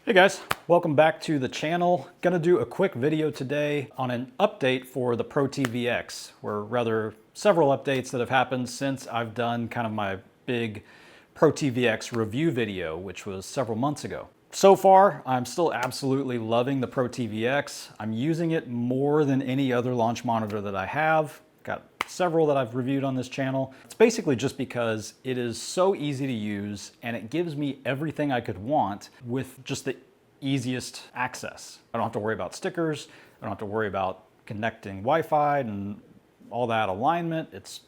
Hey guys, welcome back to the channel. Gonna do a quick video today on an update for the ProTee VX, or rather several updates that have happened since I've done kind of my big ProTee VX review video, which was several months ago. So far, I'm still absolutely loving the ProTee VX. I'm using it more than any other launch monitor that I have. Got several that I've reviewed on this channel. It's basically just because it is so easy to use and it gives me everything I could want with just the easiest access. I don't have to worry about stickers. I don't have to worry about connecting Wi-Fi and all that alignment. It's,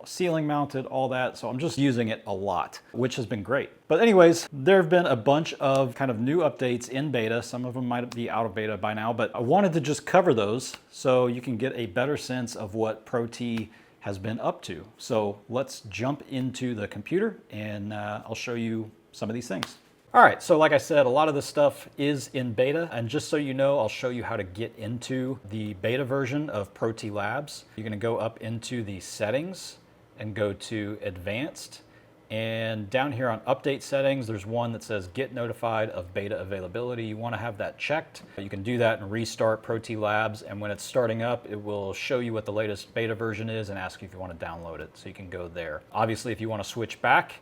ceiling mounted, all that. So I'm just using it a lot, which has been great. But anyways, there have been a bunch of kind of new updates in beta. Some of them might be out of beta by now, but I wanted to just cover those so you can get a better sense of what ProTee has been up to. So let's jump into the computer and I'll show you some of these things. All right, so like I said, a lot of this stuff is in beta, and just so you know, I'll show you how to get into the beta version of ProTee Labs. You're gonna go up into the settings and go to advanced, and down here on update settings, there's one that says get notified of beta availability. You wanna have that checked. You can do that and restart ProTee Labs, and when it's starting up, it will show you what the latest beta version is and ask you if you wanna download it, so you can go there. Obviously, if you wanna switch back,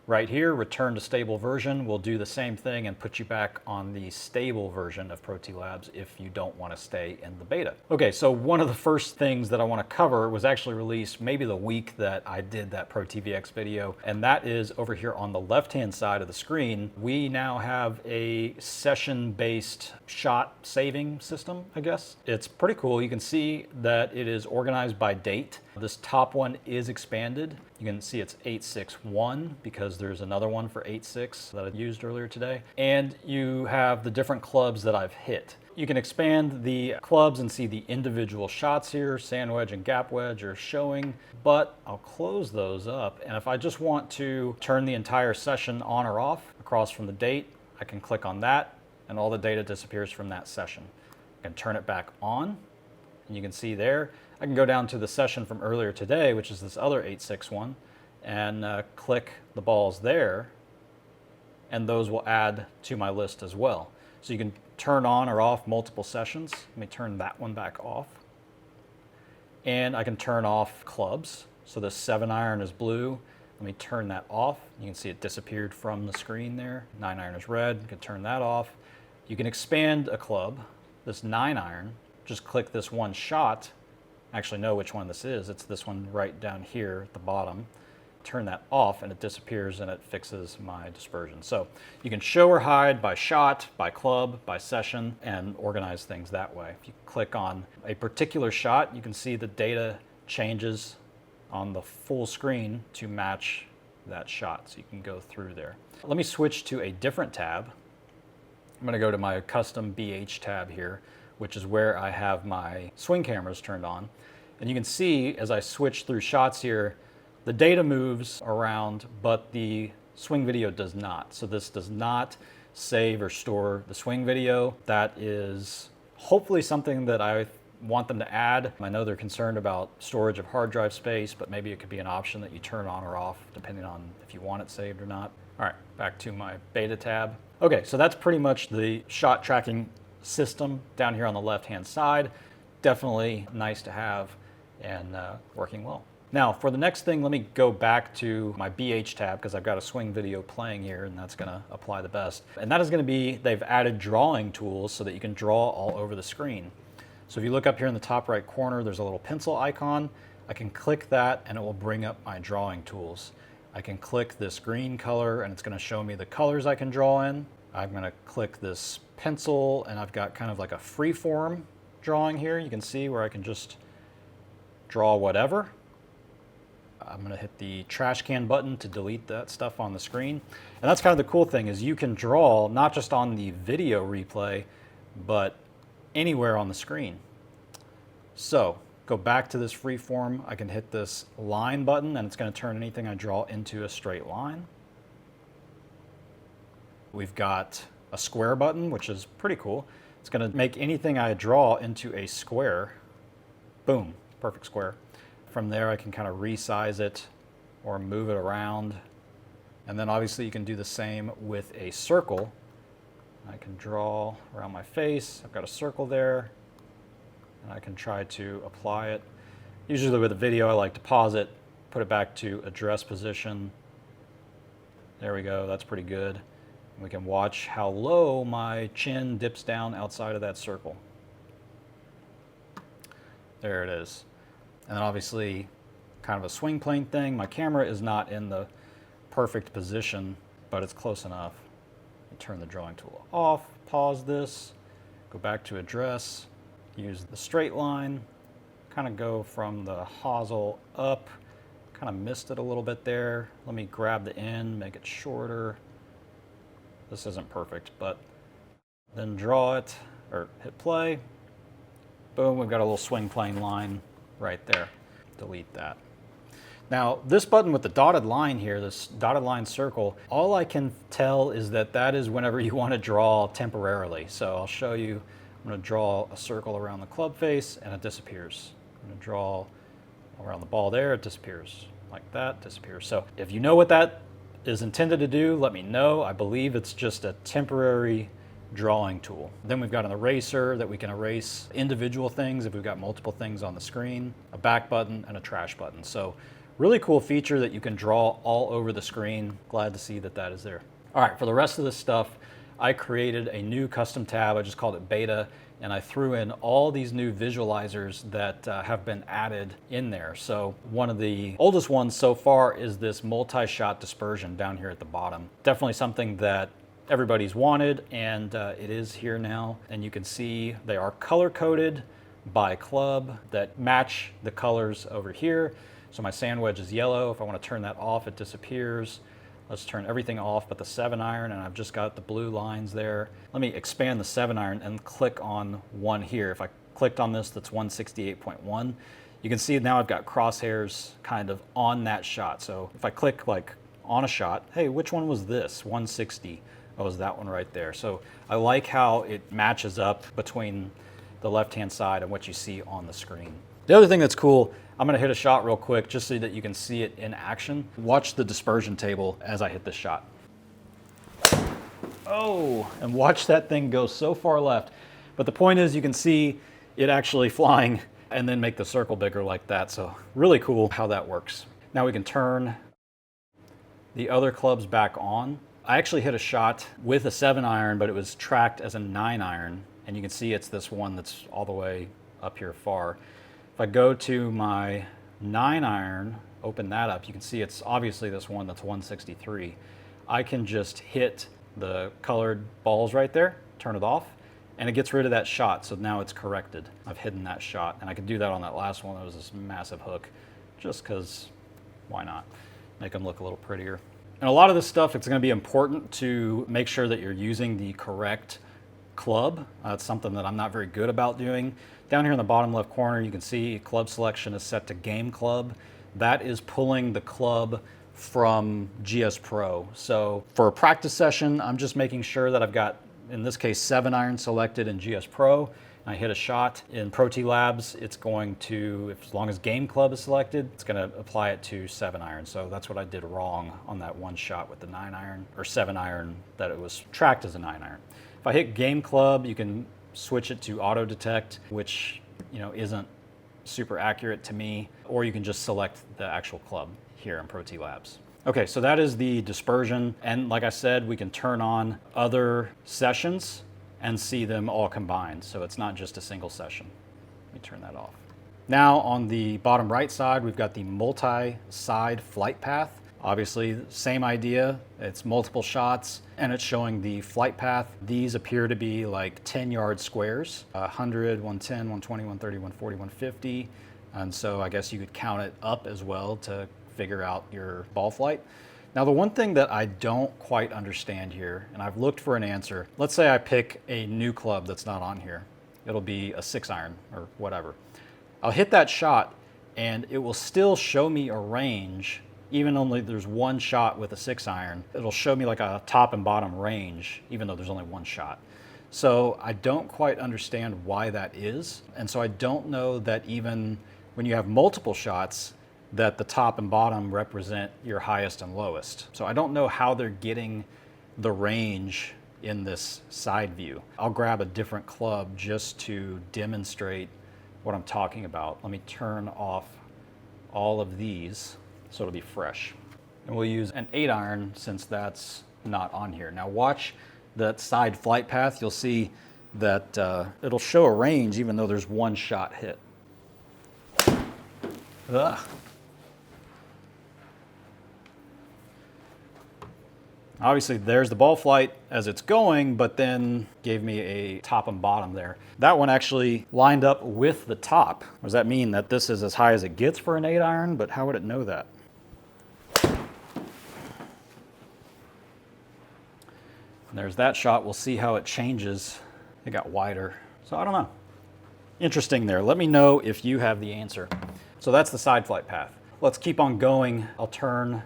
right here, return to stable version, will do the same thing and put you back on the stable version of ProTee Labs if you don't want to stay in the beta. Okay, so one of the first things that I want to cover was actually released maybe the week that I did that ProTee VX video, and that is over here on the left-hand side of the screen. We now have a session-based shot saving system, I guess. It's pretty cool. You can see that it is organized by date. This top one is expanded. You can see it's 861 because there's another one for 86 that I used earlier today. And you have the different clubs that I've hit. You can expand the clubs and see the individual shots here. Sand wedge and gap wedge are showing, but I'll close those up. And if I just want to turn the entire session on or off across from the date, I can click on that and all the data disappears from that session. I can turn it back on and you can see there. I can go down to the session from earlier today, which is this other 861, and click the balls there, and those will add to my list as well. So you can turn on or off multiple sessions. Let me turn that one back off. And I can turn off clubs. So the 7-iron is blue. Let me turn that off. You can see it disappeared from the screen there. 9-iron is red. You can turn that off. You can expand a club. This 9-iron, just click this one shot. Actually know which one this is. It's this one right down here at the bottom. Turn that off and it disappears and it fixes my dispersion. So you can show or hide by shot, by club, by session, and organize things that way. If you click on a particular shot, you can see the data changes on the full screen to match that shot. So you can go through there. Let me switch to a different tab. I'm gonna go to my custom BH tab here, which is where I have my swing cameras turned on. And you can see as I switch through shots here, the data moves around, but the swing video does not. So this does not save or store the swing video. That is hopefully something that I want them to add. I know they're concerned about storage of hard drive space, but maybe it could be an option that you turn on or off depending on if you want it saved or not. All right, back to my beta tab. Okay, so that's pretty much the shot tracking system down here on the left-hand side. Definitely nice to have and working well. Now for the next thing, let me go back to my BH tab because I've got a swing video playing here and that's gonna apply the best. And that is gonna be, they've added drawing tools so that you can draw all over the screen. So if you look up here in the top right corner, there's a little pencil icon. I can click that and it will bring up my drawing tools. I can click this green color and it's gonna show me the colors I can draw in. I'm gonna click this pencil and I've got kind of like a free form drawing here. You can see where I can just draw whatever. I'm gonna hit the trash can button to delete that stuff on the screen. And that's kind of the cool thing is you can draw not just on the video replay, but anywhere on the screen. So go back to this free form. I can hit this line button and it's gonna turn anything I draw into a straight line. We've got a square button, which is pretty cool. It's gonna make anything I draw into a square. Boom, perfect square. From there I can kind of resize it or move it around. And then obviously you can do the same with a circle I can draw around my face. I've got a circle there, and I can try to apply it. Usually with a video, I like to pause it, put it back to address position. There we go, that's pretty good. We can watch how low my chin dips down outside of that circle. There it is. And then obviously, kind of a swing plane thing. My camera is not in the perfect position, but it's close enough. Turn the drawing tool off, pause this, go back to address, use the straight line, kind of go from the hosel up, kind of missed it a little bit there. Let me grab the end, make it shorter. This isn't perfect, but then draw it, or hit play. Boom, we've got a little swing plane line right there. Delete that. Now, this button with the dotted line here, this dotted line circle, all I can tell is that that is whenever you want to draw temporarily. So I'll show you, I'm going to draw a circle around the club face and it disappears. I'm going to draw around the ball there, it disappears. Like that, disappears. So if you know what that is intended to do, let me know. I believe it's just a temporary drawing tool. Then we've got an eraser that we can erase individual things if we've got multiple things on the screen, a back button and a trash button. So really cool feature that you can draw all over the screen. Glad to see that that is there. All right, for the rest of this stuff, I created a new custom tab. I just called it beta, and I threw in all these new visualizers that have been added in there. So one of the oldest ones so far is this multi-shot dispersion down here at the bottom. Definitely something that everybody's wanted, and it is here now. And you can see they are color-coded by club that match the colors over here. So my sand wedge is yellow. If I want to turn that off, it disappears. Let's turn everything off but the 7-iron, and I've just got the blue lines there. Let me expand the 7-iron and click on one here. If I clicked on this, that's 168.1. You can see now I've got crosshairs kind of on that shot. So if I click like on a shot, hey, which one was this? 160. Oh, it was that one right there. So I like how it matches up between the left-hand side and what you see on the screen. The other thing that's cool, I'm gonna hit a shot real quick just so that you can see it in action. Watch the dispersion table as I hit this shot. Oh, and watch that thing go so far left. But the point is you can see it actually flying and then make the circle bigger like that. So really cool how that works. Now we can turn the other clubs back on. I actually hit a shot with a 7-iron, but it was tracked as a 9-iron. And you can see it's this one that's all the way up here far. If I go to my 9-iron, open that up, you can see it's obviously this one that's 163. I can just hit the colored balls right there, turn it off, and it gets rid of that shot. So now it's corrected. I've hidden that shot, and I could do that on that last one. That was this massive hook, just because why not? Make them look a little prettier. And a lot of this stuff, it's going to be important to make sure that you're using the correct club. It's something that I'm not very good about doing. Down here in the bottom left corner, you can see club selection is set to game club. That is pulling the club from GSPRO. So for a practice session, I'm just making sure that I've got, in this case, 7-iron selected in GSPRO. I hit a shot in ProTee Labs. It's going to, as long as game club is selected, it's going to apply it to 7-iron. So that's what I did wrong on that one shot with the 9-iron or 7-iron, that it was tracked as a 9-iron. If I hit game club, you can switch it to auto detect, which isn't super accurate to me, or you can just select the actual club here in ProTee Labs. Okay, so that is the dispersion, and like I said, we can turn on other sessions and see them all combined, so it's not just a single session. Let me turn that off. Now on the bottom right side, we've got the multi-side flight path. Obviously, same idea. It's multiple shots, and it's showing the flight path. These appear to be like 10-yard squares, 100, 110, 120, 130, 140, 150. And so I guess you could count it up as well to figure out your ball flight. Now, the one thing that I don't quite understand here, and I've looked for an answer, let's say I pick a new club that's not on here. It'll be a 6-iron or whatever. I'll hit that shot, and it will still show me a range. Even only there's one shot with a 6-iron, it'll show me like a top and bottom range, even though there's only one shot. So I don't quite understand why that is. And so I don't know that even when you have multiple shots, that the top and bottom represent your highest and lowest. So I don't know how they're getting the range in this side view. I'll grab a different club just to demonstrate what I'm talking about. Let me turn off all of these so it'll be fresh. And we'll use an 8-iron since that's not on here. Now watch that side flight path. You'll see that it'll show a range even though there's one shot hit. Ugh. Obviously there's the ball flight as it's going, but then gave me a top and bottom there. That one actually lined up with the top. Does that mean that this is as high as it gets for an 8-iron? But how would it know that? And there's that shot. We'll see how it changes. It got wider. So I don't know. Interesting there. Let me know if you have the answer. So that's the side flight path. Let's keep on going. I'll turn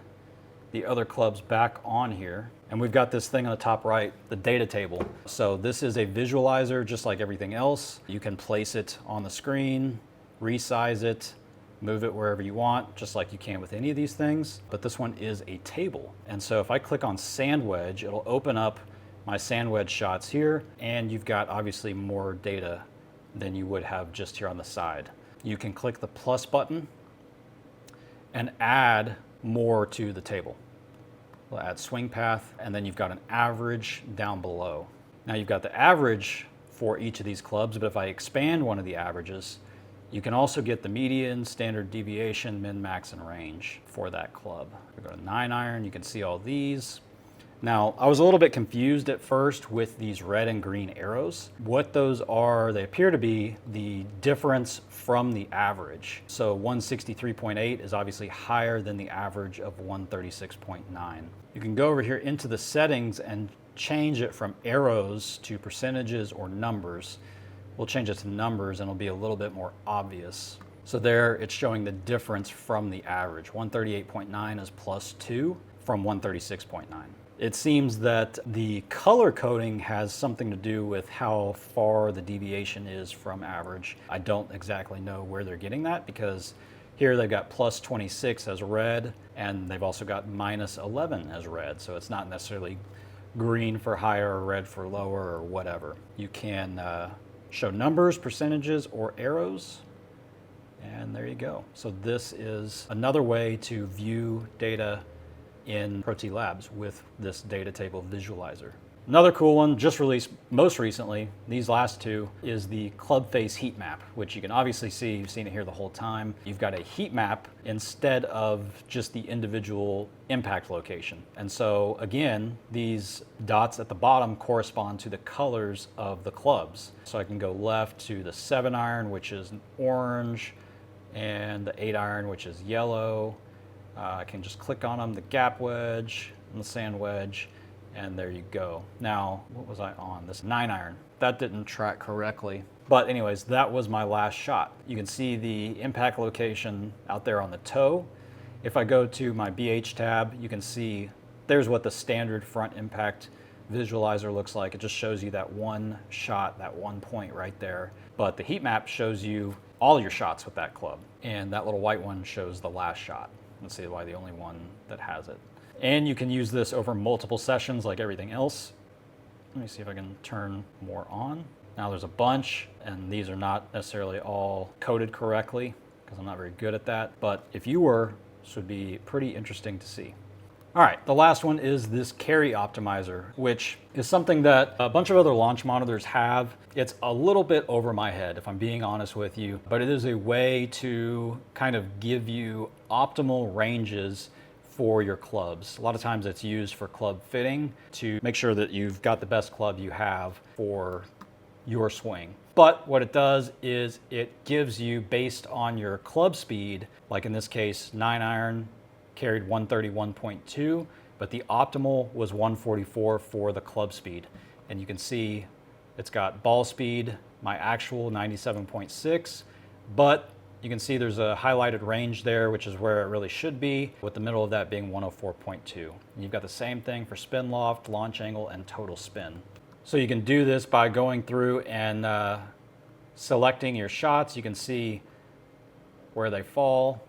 the other clubs back on here. And we've got this thing on the top right, the data table. So this is a visualizer just like everything else. You can place it on the screen, resize it, move it wherever you want, just like you can with any of these things. But this one is a table. And so if I click on sand wedge, it'll open up my sand wedge shots here, and you've got obviously more data than you would have just here on the side. You can click the plus button and add more to the table. We'll add swing path, and then you've got an average down below. Now you've got the average for each of these clubs, but if I expand one of the averages, you can also get the median, standard deviation, min, max, and range for that club. We go to 9-iron, you can see all these. Now, I was a little bit confused at first with these red and green arrows. What those are, they appear to be the difference from the average. So 163.8 is obviously higher than the average of 136.9. You can go over here into the settings and change it from arrows to percentages or numbers. We'll change it to numbers and it'll be a little bit more obvious. So there it's showing the difference from the average. 138.9 is plus 2 from 136.9. It seems that the color coding has something to do with how far the deviation is from average. I don't exactly know where they're getting that because here they've got plus 26 as red and they've also got minus 11 as red. So it's not necessarily green for higher or red for lower or whatever. You can show numbers, percentages, or arrows. And there you go. So this is another way to view data in ProTee Labs with this data table visualizer. Another cool one just released most recently, these last two, is the club face heat map, which you can obviously see, you've seen it here the whole time. You've got a heat map instead of just the individual impact location. And so again, these dots at the bottom correspond to the colors of the clubs. So I can go left to the 7-iron, which is orange, and the 8-iron, which is yellow. I can just click on them, the gap wedge and the sand wedge, and there you go. Now, what was I on? This 9-iron. That didn't track correctly. But anyways, that was my last shot. You can see the impact location out there on the toe. If I go to my BH tab, you can see there's what the standard front impact visualizer looks like. It just shows you that one shot, that one point right there. But the heat map shows you all your shots with that club. And that little white one shows the last shot. Let's see why the only one that has it. And you can use this over multiple sessions like everything else. Let me see if I can turn more on. Now there's a bunch, and these are not necessarily all coded correctly because I'm not very good at that. But if you were, this would be pretty interesting to see. All right, the last one is this carry optimizer, which is something that a bunch of other launch monitors have. It's a little bit over my head, if I'm being honest with you, but it is a way to kind of give you optimal ranges for your clubs. A lot of times it's used for club fitting to make sure that you've got the best club you have for your swing. But what it does is it gives you, based on your club speed, like in this case, 9-iron, carried 131.2, but the optimal was 144 for the club speed. And you can see it's got ball speed, my actual 97.6, but you can see there's a highlighted range there, which is where it really should be, with the middle of that being 104.2. You've got the same thing for spin loft, launch angle, and total spin. So you can do this by going through and selecting your shots. You can see where they fall,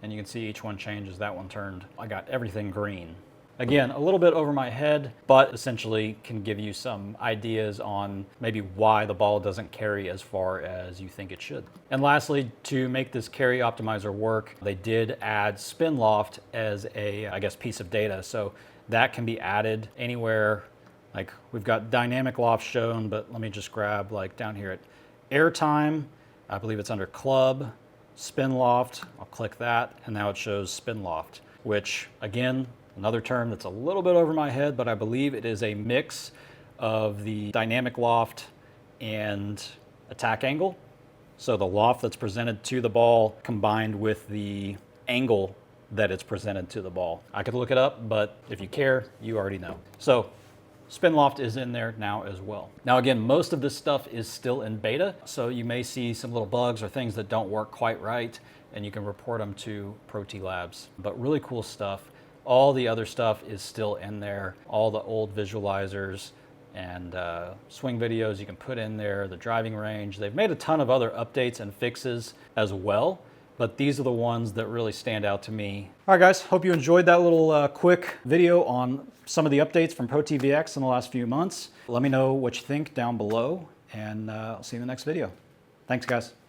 and you can see each one changes. That one turned, I got everything green. Again, a little bit over my head, but essentially can give you some ideas on maybe why the ball doesn't carry as far as you think it should. And lastly, to make this carry optimizer work, they did add spin loft as a, I guess, piece of data. So that can be added anywhere. Like we've got dynamic loft shown, but let me just grab like down here at airtime. I believe it's under club, spin loft. I'll click that, and now it shows spin loft, which again, another term that's a little bit over my head, but I believe it is a mix of the dynamic loft and attack angle. So the loft that's presented to the ball combined with the angle that it's presented to the ball. I could look it up, but if you care, you already know. So spin loft is in there now as well. Now again, most of this stuff is still in beta, so you may see some little bugs or things that don't work quite right, and you can report them to ProTee Labs. But really cool stuff. All the other stuff is still in there. All the old visualizers and swing videos you can put in there, the driving range. They've made a ton of other updates and fixes as well, but these are the ones that really stand out to me. All right guys, hope you enjoyed that little quick video on some of the updates from ProTee VX in the last few months. Let me know what you think down below, and I'll see you in the next video. Thanks guys.